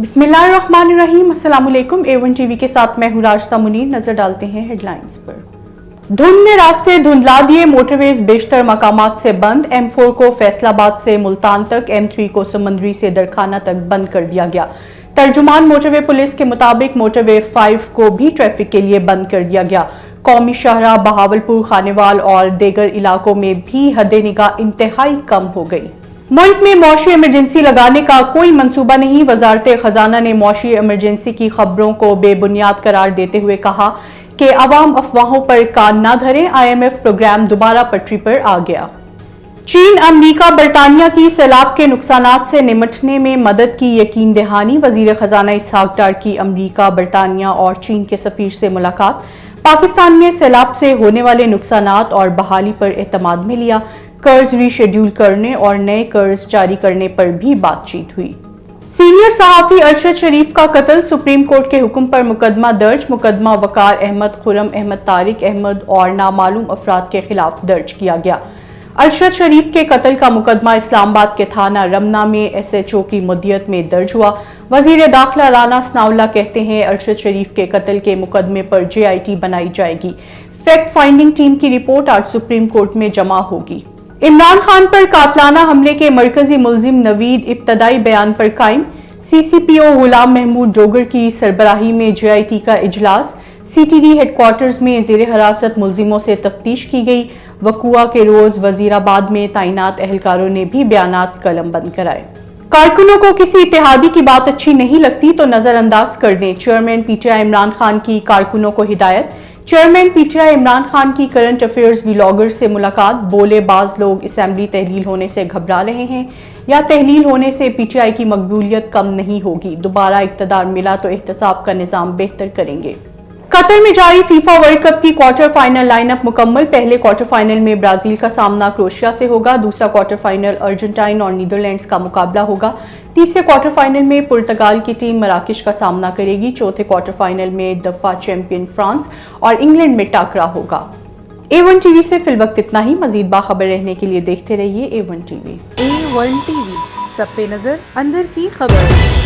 बिस्मिल्लाहिर्रहमानिर्रहीम। अस्सलाम वालेकुम। A1 टीवी के साथ मैं हूँ राशिदा मुनीर। नजर डालते हैं हेडलाइंस पर। धुंध ने रास्ते धुंधला दिए, मोटरवेज बेशतर मकामात से बंद। M4 को फैसलाबाद से मुल्तान तक, M3 को समंदरी से दरखाना तक बंद कर दिया गया। तर्जुमान मोटरवे पुलिस के मुताबिक मोटरवे 5 को भी ट्रैफिक के लिए बंद कर दिया गया। कौमी शाहराह बहावलपुर, खानेवाल और देगर इलाकों में भी हद निगाह इंतहाई कम हो गई। मुल्क में मौशी इमरजेंसी लगाने का कोई मंसूबा नहीं। वजारत खजाना ने मौशी इमरजेंसी की खबरों को बेबुनियाद करार देते हुए कहा कि अवाम अफवाहों पर कान ना धरें। IMF प्रोग्राम दोबारा पटरी पर आ गया। चीन अमरीका बरतानिया की सैलाब के नुकसानात से निमटने में मदद की यकीन दहानी। वजीर खजाना इसहाक डार की अमरीका, बरतानिया और चीन के सफीर से मुलाकात। पाकिस्तान में सैलाब से होने वाले नुकसानात और बहाली पर एतमाद में लिया। कर्ज रीशेड्यूल करने और नए कर्ज जारी करने पर भी बातचीत हुई। सीनियर सहाफी अरशद शरीफ का कत्ल, सुप्रीम कोर्ट के हुक्म पर मुकदमा दर्ज। मुकदमा वकार अहमद, खुरम अहमद, तारिक अहमद और नामालूम अफराद के खिलाफ दर्ज किया गया। अरशद शरीफ के कत्ल का मुकदमा इस्लामाबाद के थाना रमना में SHO की मुद्दत में दर्ज हुआ। वजीर दाखिला राना सनाउल्लाह कहते हैं अरशद शरीफ के कत्ल के मुकदमे पर JIT बनाई जाएगी। फैक्ट फाइंडिंग टीम की रिपोर्ट आज सुप्रीम कोर्ट में जमा होगी। इमरान खान पर कातलाना हमले के मरकजी मुल्जिम नवीद इब्तदाई बयान पर कायम। CCPO गुलाम महमूद डोगर की सरबराही में JIT का इजलास। CTD हेडक्वार्टर्स में जेर हिरासत मुल्जिमों से तफ्तीश की गई। वकुआ के रोज वजीराबाद में तैनात एहलकारों ने भी बयानात कलमबंद कराए। कारकुनों को किसी इत्तेहादी की बात अच्छी नहीं लगती तो नजरअंदाज कर दें, चेयरमैन PTI इमरान खान की कारकुनों को हिदायत। चेयरमैन PTI इमरान खान की करंट अफेयर्स व्लॉगर से मुलाकात। बोले बाज लोग असेंबली तहलील होने से घबरा रहे हैं या तहलील होने से PTI की मकबूलियत कम नहीं होगी। दोबारा इक्तदार मिला तो एहतसाब का निजाम बेहतर करेंगे। कतर में जारी फीफा वर्ल्ड कप की क्वार्टर फाइनल लाइनअप मुकम्मल। पहले क्वार्टर फाइनल में ब्राजील का सामना क्रोएशिया से होगा। दूसरा क्वार्टर फाइनल अर्जेंटाइन और नीदरलैंड्स का मुकाबला होगा। तीसरे क्वार्टर फाइनल में पुर्तगाल की टीम मराकश का सामना करेगी। चौथे क्वार्टर फाइनल में दफा चैंपियन फ्रांस और इंग्लैंड में टाकरा होगा। A1 टीवी से फिलवक्त इतना ही। मजीद बाखबर रहने के लिए देखते रहिए A1 टीवी। A1 टीवी, सब पे नजर, अंदर की खबर।